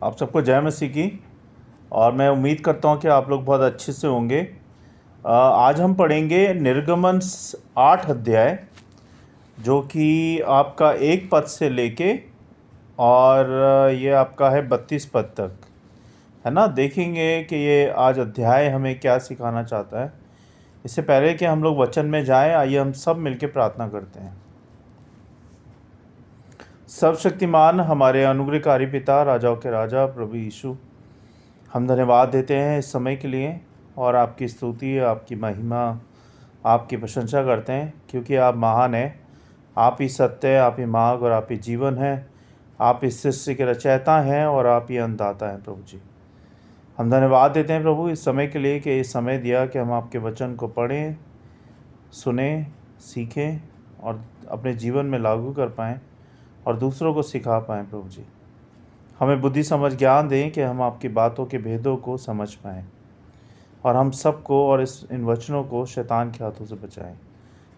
आप सबको जय मसीह की। और मैं उम्मीद करता हूँ कि आप लोग बहुत अच्छे से होंगे। आज हम पढ़ेंगे निर्गमन 8 अध्याय, जो कि आपका 1 पद से लेके और ये आपका है 32 पद तक है ना। देखेंगे कि ये आज अध्याय हमें क्या सिखाना चाहता है। इससे पहले कि हम लोग वचन में जाएं, आइए हम सब मिलकर प्रार्थना करते हैं। सर्वशक्तिमान हमारे अनुग्रहकारी पिता, राजाओं के राजा प्रभु यीशु, हम धन्यवाद देते हैं इस समय के लिए और आपकी स्तुति, आपकी महिमा, आपकी प्रशंसा करते हैं, क्योंकि आप महान हैं। आप ही सत्य, आप ही मार्ग और आप ही जीवन हैं। आप इस सृष्टि के रचयिता हैं और आप ही अन्नदाता हैं प्रभु जी। हम धन्यवाद देते हैं प्रभु इस समय के लिए कि इस समय दिया कि हम आपके वचन को पढ़ें, सुने, सीखें और अपने जीवन में लागू कर पाएँ और दूसरों को सिखा पाएँ प्रभु जी। हमें बुद्धि समझ ज्ञान दें कि हम आपकी बातों के भेदों को समझ पाएँ और हम सबको और इन वचनों को शैतान के हाथों से बचाएं।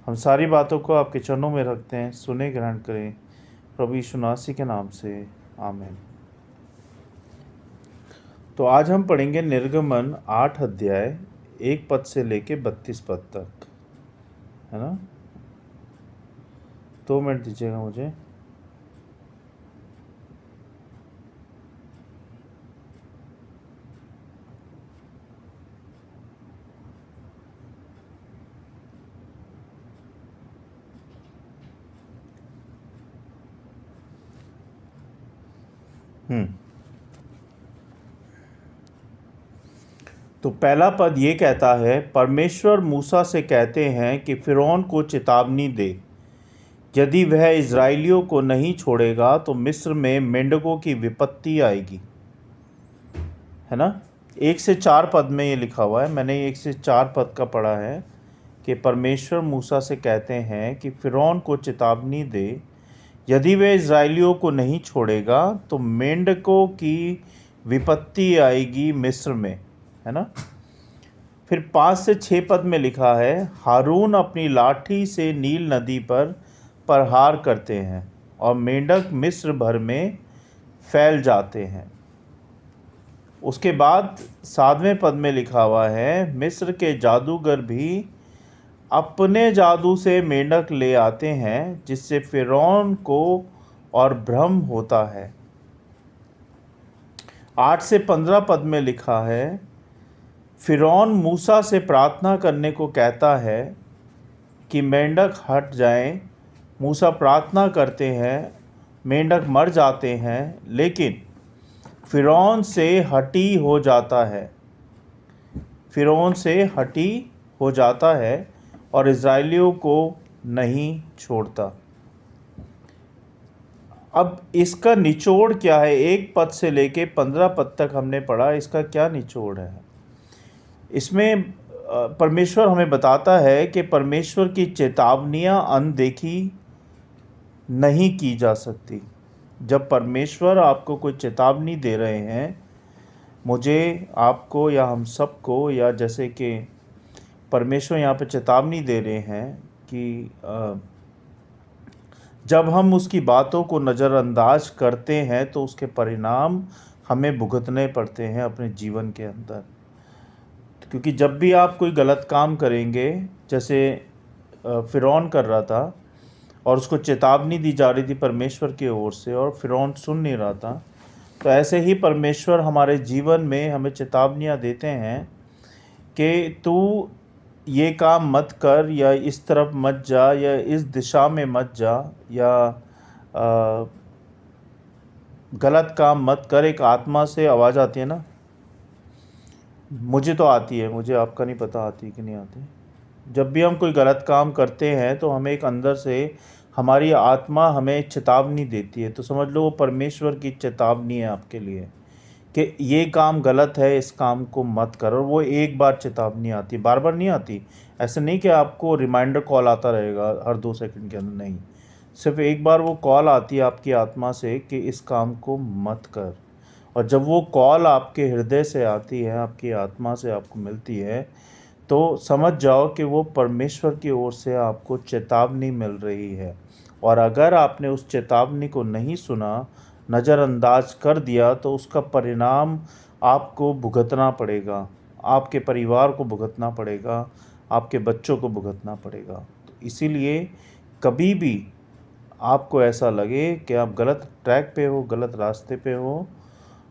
हम सारी बातों को आपके चरणों में रखते हैं, सुने ग्रहण करें प्रभु यीशु मसीह के नाम से, आमीन। तो आज हम पढ़ेंगे निर्गमन 8 अध्याय 1 पद से लेके 32 पद तक, है ना। 2 मिनट दीजिएगा मुझे। तो पहला पद ये कहता है, परमेश्वर मूसा से कहते हैं कि फ़िरौन को चेतावनी दे, यदि वह इज़राइलियों को नहीं छोड़ेगा तो मिस्र में मेंढकों की विपत्ति आएगी, है ना। 1 से 4 पद में ये लिखा हुआ है। मैंने 1 से 4 पद का पढ़ा है कि परमेश्वर मूसा से कहते हैं कि फ़िरौन को चेतावनी दे, यदि वह इज़राइलियों को नहीं छोड़ेगा तो मेंढकों की विपत्ति आएगी मिस्र में, है ना। फिर 5 से 6 पद में लिखा है, हारून अपनी लाठी से नील नदी पर प्रहार करते हैं और मेंढक मिस्र भर में फैल जाते हैं। उसके बाद 7वें पद में लिखा हुआ है, मिस्र के जादूगर भी अपने जादू से मेंढक ले आते हैं, जिससे फ़िरौन को और भ्रम होता है। 8 से 15 पद में लिखा है, फ़िरौन मूसा से प्रार्थना करने को कहता है कि मेंढक हट जाएं। मूसा प्रार्थना करते हैं, मेंढक मर जाते हैं, लेकिन फ़िरौन से हटी हो जाता है। फ़िरौन से हटी हो जाता है और इज़राइलियों को नहीं छोड़ता। अब इसका निचोड़ क्या है? 1 पद से लेके 15 पद तक हमने पढ़ा, इसका क्या निचोड़ है? इसमें परमेश्वर हमें बताता है कि परमेश्वर की चेतावनियाँ अनदेखी नहीं की जा सकती। जब परमेश्वर आपको कोई चेतावनी दे रहे हैं, मुझे, आपको या हम सबको, या जैसे कि परमेश्वर यहाँ पे चेतावनी दे रहे हैं कि जब हम उसकी बातों को नज़रअंदाज करते हैं तो उसके परिणाम हमें भुगतने पड़ते हैं अपने जीवन के अंदर। क्योंकि जब भी आप कोई गलत काम करेंगे, जैसे फ़िरौन कर रहा था और उसको चेतावनी दी जा रही थी परमेश्वर की ओर से और फ़िरौन सुन नहीं रहा था, तो ऐसे ही परमेश्वर हमारे जीवन में हमें चेतावनियाँ देते हैं कि तू ये काम मत कर, या इस तरफ मत जा, या इस दिशा में मत जा, या गलत काम मत कर। एक आत्मा से आवाज़ आती है ना, मुझे तो आती है, मुझे आपका नहीं पता आती है कि नहीं आती। जब भी हम कोई गलत काम करते हैं तो हमें एक अंदर से हमारी आत्मा हमें चेतावनी देती है। तो समझ लो वो परमेश्वर की चेतावनी है आपके लिए कि ये काम गलत है, इस काम को मत करो। और वो एक बार चेतावनी आती है, बार बार नहीं आती। ऐसे नहीं कि आपको रिमाइंडर कॉल आता रहेगा हर 2 सेकंड के अंदर, नहीं। सिर्फ एक बार वो कॉल आती है आपकी आत्मा से कि इस काम को मत कर। और जब वो कॉल आपके हृदय से आती है, आपकी आत्मा से आपको मिलती है, तो समझ जाओ कि वो परमेश्वर की ओर से आपको चेतावनी मिल रही है। और अगर आपने उस चेतावनी को नहीं सुना, नज़रअंदाज कर दिया तो उसका परिणाम आपको भुगतना पड़ेगा, आपके परिवार को भुगतना पड़ेगा, आपके बच्चों को भुगतना पड़ेगा। तो इसीलिए कभी भी आपको ऐसा लगे कि आप गलत ट्रैक पे हो, गलत रास्ते पे हो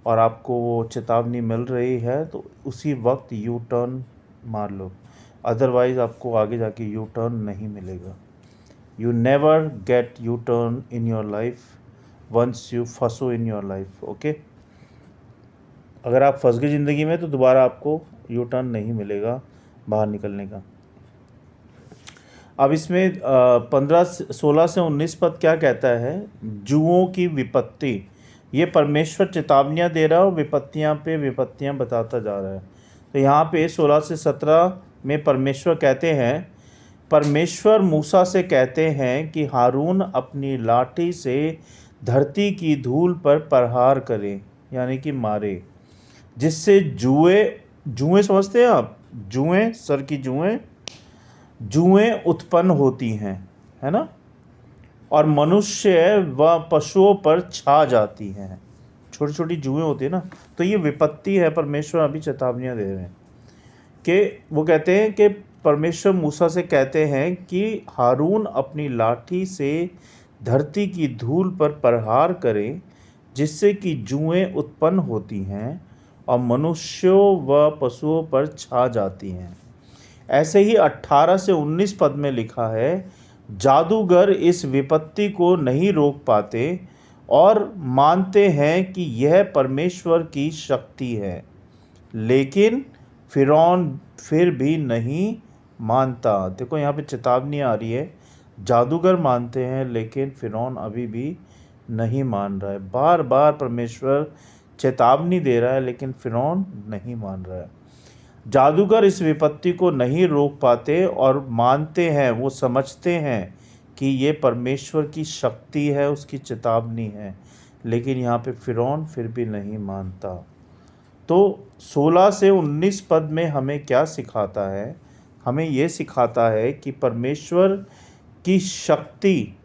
और आपको वो चेतावनी मिल रही है, तो उसी वक्त यू टर्न मार लो, अदरवाइज़ आपको आगे जाके यू टर्न नहीं मिलेगा। You never get U turn in your life once you फंसो इन योर लाइफ। ओके, अगर आप फंस गए ज़िंदगी में तो दोबारा आपको यू टर्न नहीं मिलेगा बाहर निकलने का। अब इसमें 16 से 19 पद क्या कहता है? जुओं की विपत्ति। ये परमेश्वर चेतावनियाँ दे रहा है और विपत्तियाँ पे विपत्तियाँ बताता जा रहा है। तो यहाँ पे 16 से 17 में परमेश्वर कहते हैं, परमेश्वर मूसा से कहते हैं कि हारून अपनी लाठी से धरती की धूल पर प्रहार करे, यानी कि मारे, जिससे जुएं समझते हैं आप? जुएं, सर की जुएं उत्पन्न होती हैं, है ना, और मनुष्य व पशुओं पर छा जाती हैं। छोटी छोटी जुएं होती है ना, तो ये विपत्ति है। परमेश्वर अभी चेतावनियाँ दे रहे हैं कि वो कहते हैं कि परमेश्वर मूसा से कहते हैं कि हारून अपनी लाठी से धरती की धूल पर प्रहार करे, जिससे कि जुएं उत्पन्न होती हैं और मनुष्यों व पशुओं पर छा जाती हैं। ऐसे ही 18 से 19 पद में लिखा है, जादूगर इस विपत्ति को नहीं रोक पाते और मानते हैं कि यह परमेश्वर की शक्ति है, लेकिन फिरौन फिर भी नहीं मानता। देखो यहाँ पे चेतावनी आ रही है, जादूगर मानते हैं लेकिन फिरौन अभी भी नहीं मान रहा है। बार बार परमेश्वर चेतावनी दे रहा है लेकिन फिरौन नहीं मान रहा है। जादूगर इस विपत्ति को नहीं रोक पाते और मानते हैं, वो समझते हैं कि ये परमेश्वर की शक्ति है, उसकी चेतावनी है, लेकिन यहाँ पे फिरौन फिर भी नहीं मानता। तो 16 से 19 पद में हमें क्या सिखाता है? हमें ये सिखाता है कि परमेश्वर की शक्ति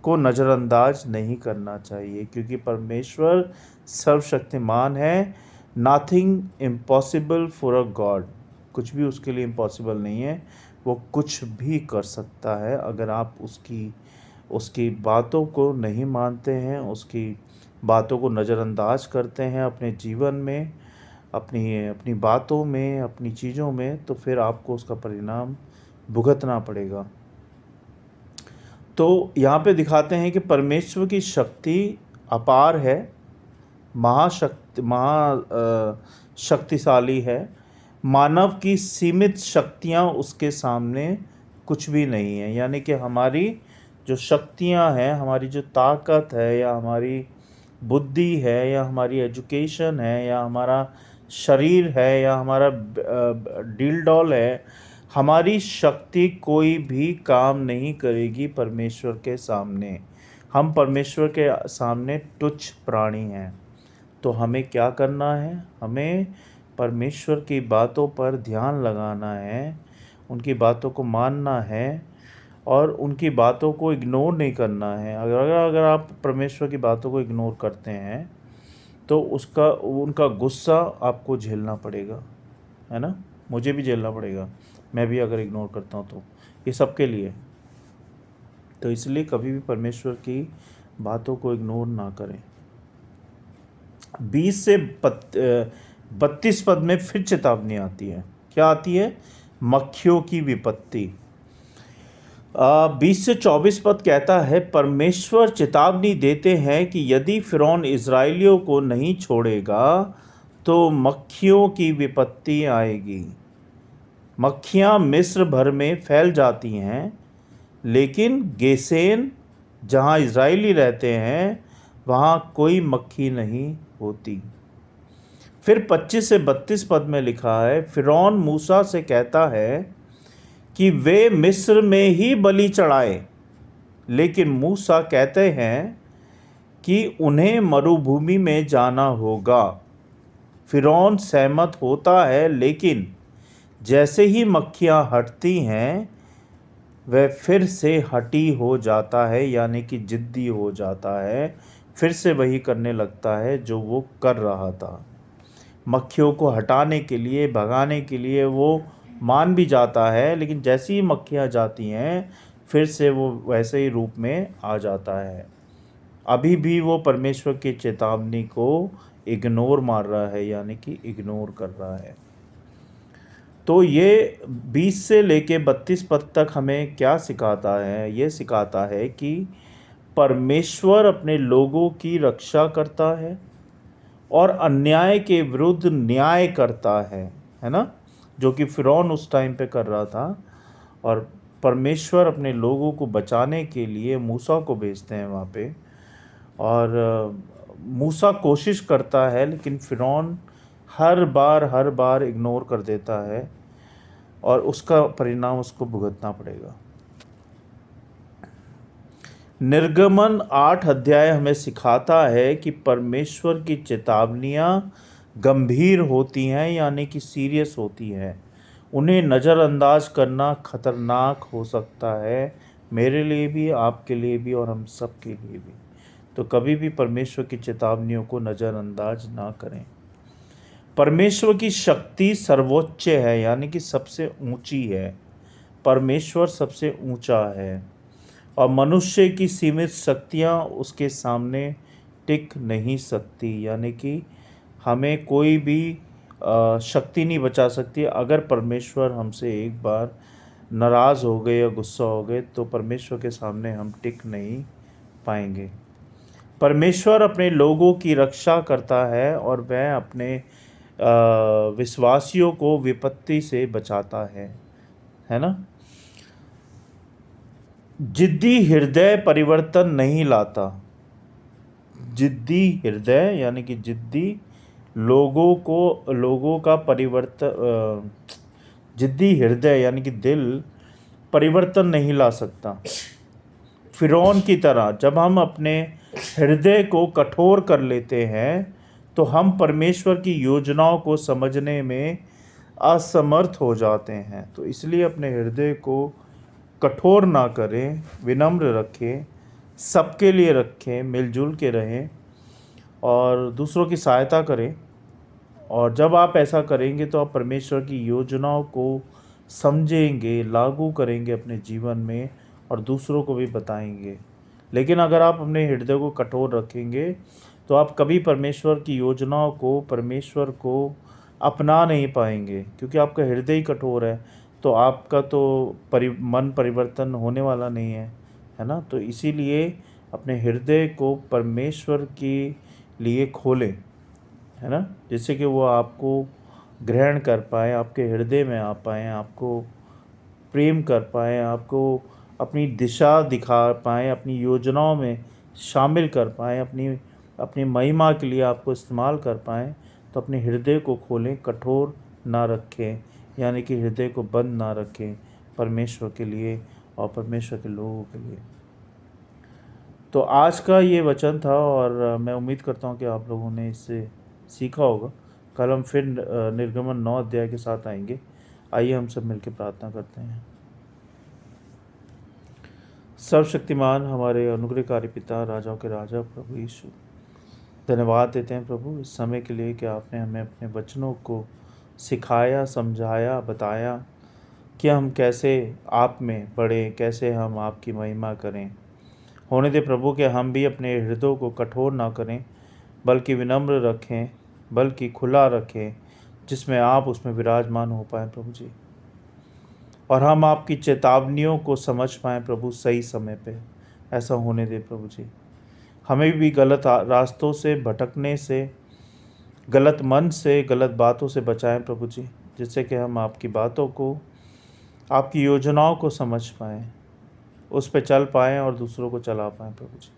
को नज़रअंदाज नहीं करना चाहिए, क्योंकि परमेश्वर सर्वशक्तिमान है। Nothing impossible for a God, कुछ भी उसके लिए इम्पॉसिबल नहीं है, वो कुछ भी कर सकता है। अगर आप उसकी बातों को नहीं मानते हैं, उसकी बातों को नज़रअंदाज करते हैं अपने जीवन में, अपनी बातों में, अपनी चीज़ों में, तो फिर आपको उसका परिणाम भुगतना पड़ेगा। तो यहाँ पे दिखाते हैं कि परमेश्वर की शक्ति अपार है, शक्तिशाली है। मानव की सीमित शक्तियाँ उसके सामने कुछ भी नहीं है। यानी कि हमारी जो शक्तियाँ हैं, हमारी जो ताकत है, या हमारी बुद्धि है, या हमारी एजुकेशन है, या हमारा शरीर है, या हमारा डील डॉल है, हमारी शक्ति कोई भी काम नहीं करेगी परमेश्वर के सामने। हम परमेश्वर के सामने तुच्छ प्राणी हैं। तो हमें क्या करना है? हमें परमेश्वर की बातों पर ध्यान लगाना है, उनकी बातों को मानना है और उनकी बातों को इग्नोर नहीं करना है। अगर आप परमेश्वर की बातों को इग्नोर करते हैं तो उनका गुस्सा आपको झेलना पड़ेगा, है ना, मुझे भी झेलना पड़ेगा, मैं भी अगर इग्नोर करता हूँ तो। ये सबके लिए। तो इसलिए कभी भी परमेश्वर की बातों को इग्नोर ना करें। 20 से 32 पद में फिर चेतावनी आती है। क्या आती है? मक्खियों की विपत्ति। 20 से 24 पद कहता है, परमेश्वर चेतावनी देते हैं कि यदि फिरौन इज़राइलियों को नहीं छोड़ेगा तो मक्खियों की विपत्ति आएगी। मक्खियाँ मिस्र भर में फैल जाती हैं, लेकिन गेसेन जहाँ इज़राइली रहते हैं वहाँ कोई मक्खी नहीं होती। फिर 25 से 32 पद में लिखा है, फिरौन मूसा से कहता है कि वे मिस्र में ही बलि चढ़ाए, लेकिन मूसा कहते हैं कि उन्हें मरुभूमि में जाना होगा। फिरौन सहमत होता है, लेकिन जैसे ही मक्खियाँ हटती हैं वह फिर से हटी हो जाता है, यानी कि जिद्दी हो जाता है, फिर से वही करने लगता है जो वो कर रहा था। मक्खियों को हटाने के लिए, भगाने के लिए वो मान भी जाता है, लेकिन जैसी ही मक्खियाँ जाती हैं फिर से वो वैसे ही रूप में आ जाता है। अभी भी वो परमेश्वर की चेतावनी को इग्नोर मार रहा है, यानी कि इग्नोर कर रहा है। तो ये 20 से लेके 32 पद तक हमें क्या सिखाता है? ये सिखाता है कि परमेश्वर अपने लोगों की रक्षा करता है और अन्याय के विरुद्ध न्याय करता है ना? जो कि फ़िरौन उस टाइम पे कर रहा था, और परमेश्वर अपने लोगों को बचाने के लिए मूसा को भेजते हैं वहाँ पे। और मूसा कोशिश करता है, लेकिन फ़िरौन हर बार इग्नोर कर देता है, और उसका परिणाम उसको भुगतना पड़ेगा। निर्गमन 8 अध्याय हमें सिखाता है कि परमेश्वर की चेतावनियाँ गंभीर होती हैं, यानी कि सीरियस होती हैं। उन्हें नज़रअंदाज करना खतरनाक हो सकता है, मेरे लिए भी, आपके लिए भी, और हम सब के लिए भी। तो कभी भी परमेश्वर की चेतावनियों को नज़रअंदाज ना करें। परमेश्वर की शक्ति सर्वोच्च है, यानी कि सबसे ऊंची है। परमेश्वर सबसे ऊंचा है, और मनुष्य की सीमित शक्तियाँ उसके सामने टिक नहीं सकती, यानी कि हमें कोई भी शक्ति नहीं बचा सकती। अगर परमेश्वर हमसे एक बार नाराज़ हो गए या गुस्सा हो गए तो परमेश्वर के सामने हम टिक नहीं पाएंगे। परमेश्वर अपने लोगों की रक्षा करता है और वह अपने विश्वासियों को विपत्ति से बचाता है ना? जिद्दी हृदय परिवर्तन नहीं लाता। जिद्दी हृदय यानी कि जिद्दी लोगों का परिवर्तन, जिद्दी हृदय यानी कि दिल परिवर्तन नहीं ला सकता। फ़िरौन की तरह जब हम अपने हृदय को कठोर कर लेते हैं तो हम परमेश्वर की योजनाओं को समझने में असमर्थ हो जाते हैं। तो इसलिए अपने हृदय को कठोर ना करें, विनम्र रखें, सबके लिए रखें, मिलजुल के रहें और दूसरों की सहायता करें। और जब आप ऐसा करेंगे तो आप परमेश्वर की योजनाओं को समझेंगे, लागू करेंगे अपने जीवन में और दूसरों को भी बताएंगे। लेकिन अगर आप अपने हृदय को कठोर रखेंगे तो आप कभी परमेश्वर की योजनाओं को, परमेश्वर को अपना नहीं पाएंगे, क्योंकि आपका हृदय ही कठोर है। तो आपका तो मन परिवर्तन होने वाला नहीं है ना? तो इसीलिए अपने हृदय को परमेश्वर के लिए खोलें, है ना? जिससे कि वो आपको ग्रहण कर पाए, आपके हृदय में आ पाएँ, आपको प्रेम कर पाएँ, आपको अपनी दिशा दिखा पाएँ, अपनी योजनाओं में शामिल कर पाएँ, अपनी महिमा के लिए आपको इस्तेमाल कर पाएँ। तो अपने हृदय को खोलें, कठोर ना रखें, यानी कि हृदय को बंद ना रखें परमेश्वर के लिए और परमेश्वर के लोगों के लिए। तो आज का ये वचन था और मैं उम्मीद करता हूँ कि आप लोगों ने इससे सीखा होगा। कल हम फिर निर्गमन 9 अध्याय के साथ आएंगे। आइए हम सब मिलकर प्रार्थना करते हैं। सर्वशक्तिमान हमारे अनुग्रहकारी पिता, राजाओं के राजा प्रभु यीशु, धन्यवाद देते हैं प्रभु इस समय के लिए कि आपने हमें अपने वचनों को सिखाया, समझाया, बताया कि हम कैसे आप में बढ़ें, कैसे हम आपकी महिमा करें। होने दे प्रभु कि हम भी अपने हृदयों को कठोर ना करें, बल्कि विनम्र रखें, बल्कि खुला रखें, जिसमें आप उसमें विराजमान हो पाएँ प्रभु जी। और हम आपकी चेतावनियों को समझ पाएँ प्रभु सही समय पे। ऐसा होने दे प्रभु जी। हमें भी गलत रास्तों से भटकने से, गलत मन से, गलत बातों से बचाएं प्रभु जी, जिससे कि हम आपकी बातों को, आपकी योजनाओं को समझ पाएँ, उस पे चल पाएँ और दूसरों को चला पाएँ प्रभु जी।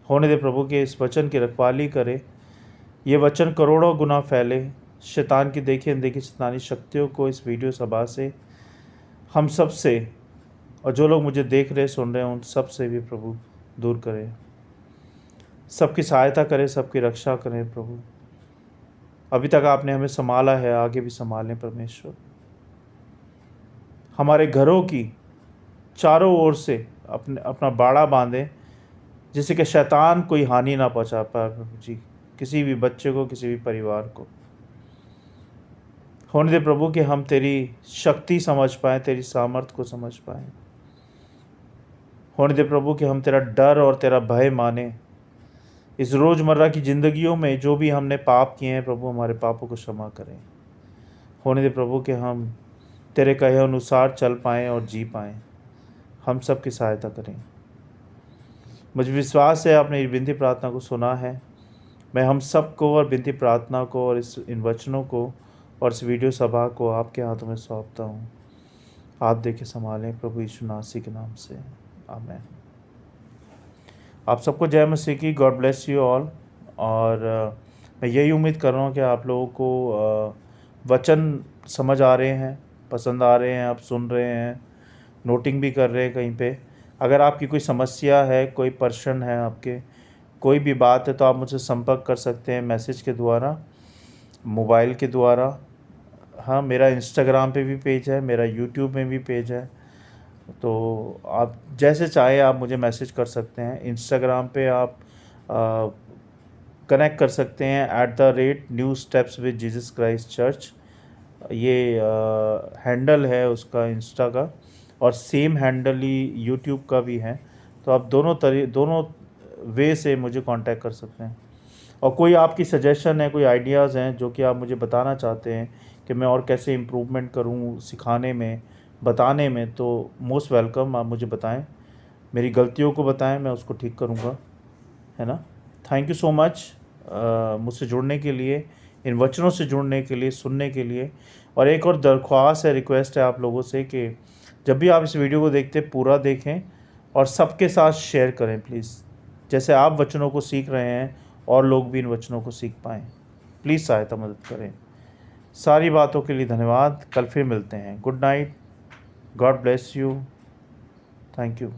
होने दे प्रभु कि इस वचन की रखवाली करें, ये वचन करोड़ों गुना फैले, शैतान की देखी अनदेखी शैतानी शक्तियों को इस वीडियो सभा से, हम सब से, और जो लोग मुझे देख रहे सुन रहे हैं उन सब से भी प्रभु दूर करें। सबकी सहायता करें, सबकी रक्षा करें प्रभु। अभी तक आपने हमें संभाला है, आगे भी संभालें परमेश्वर। हमारे घरों की चारों ओर से अपना बाड़ा बांधें, जिससे कि शैतान कोई हानि ना पहुंचा पाए प्रभु जी, किसी भी बच्चे को, किसी भी परिवार को। होने दे प्रभु कि हम तेरी शक्ति समझ पाएँ, तेरी सामर्थ्य को समझ पाएँ। होने दे प्रभु कि हम तेरा डर और तेरा भय माने। इस रोज़मर्रा की ज़िंदगियों में जो भी हमने पाप किए हैं प्रभु, हमारे पापों को क्षमा करें। होने दे प्रभु कि हम तेरे कहे अनुसार चल पाएँ और जी पाएँ। हम सब की सहायता करें। मुझे विश्वास है आपने विनती प्रार्थना को सुना है। मैं हम सब को और विनती प्रार्थना को और इन वचनों को और इस वीडियो सभा को आपके हाथों में सौंपता हूँ। आप देखे संभालें प्रभु यीशु मसीह के नाम से, आमीन। आप सबको जय मसीह की। God bless you all. और मैं यही उम्मीद कर रहा हूँ कि आप लोगों को वचन समझ आ रहे हैं, पसंद आ रहे हैं, आप सुन रहे हैं, नोटिंग भी कर रहे हैं कहीं पे। अगर आपकी कोई समस्या है, कोई प्रश्न है, आपके कोई भी बात है, तो आप मुझसे संपर्क कर सकते हैं मैसेज के द्वारा, मोबाइल के द्वारा। हाँ, मेरा इंस्टाग्राम पे भी पेज है, मेरा यूट्यूब में भी पेज है, तो आप जैसे चाहे आप मुझे मैसेज कर सकते हैं। इंस्टाग्राम पे आप कनेक्ट कर सकते हैं @new steps with Jesus Christ church, ये हैंडल है उसका इंस्टा का, और सेम हैंडल ही यूट्यूब का भी है। तो आप दोनों वे से मुझे कांटेक्ट कर सकते हैं। और कोई आपकी सजेशन है, कोई आइडियाज़ हैं जो कि आप मुझे बताना चाहते हैं कि मैं और कैसे इम्प्रूवमेंट करूं सिखाने में, बताने में, तो मोस्ट वेलकम। आप मुझे बताएं, मेरी गलतियों को बताएं, मैं उसको ठीक करूंगा, है ना। थैंक यू सो मच मुझसे जुड़ने के लिए, इन वचनों से जुड़ने के लिए, सुनने के लिए। और एक और दरख्वास्त है, रिक्वेस्ट है आप लोगों से कि जब भी आप इस वीडियो को देखते पूरा देखें और सबके साथ शेयर करें प्लीज़। जैसे आप वचनों को सीख रहे हैं और लोग भी इन वचनों को सीख पाएँ। प्लीज़ सहायता मदद करें। सारी बातों के लिए धन्यवाद। कल फिर मिलते हैं। Good night. God bless you. Thank you.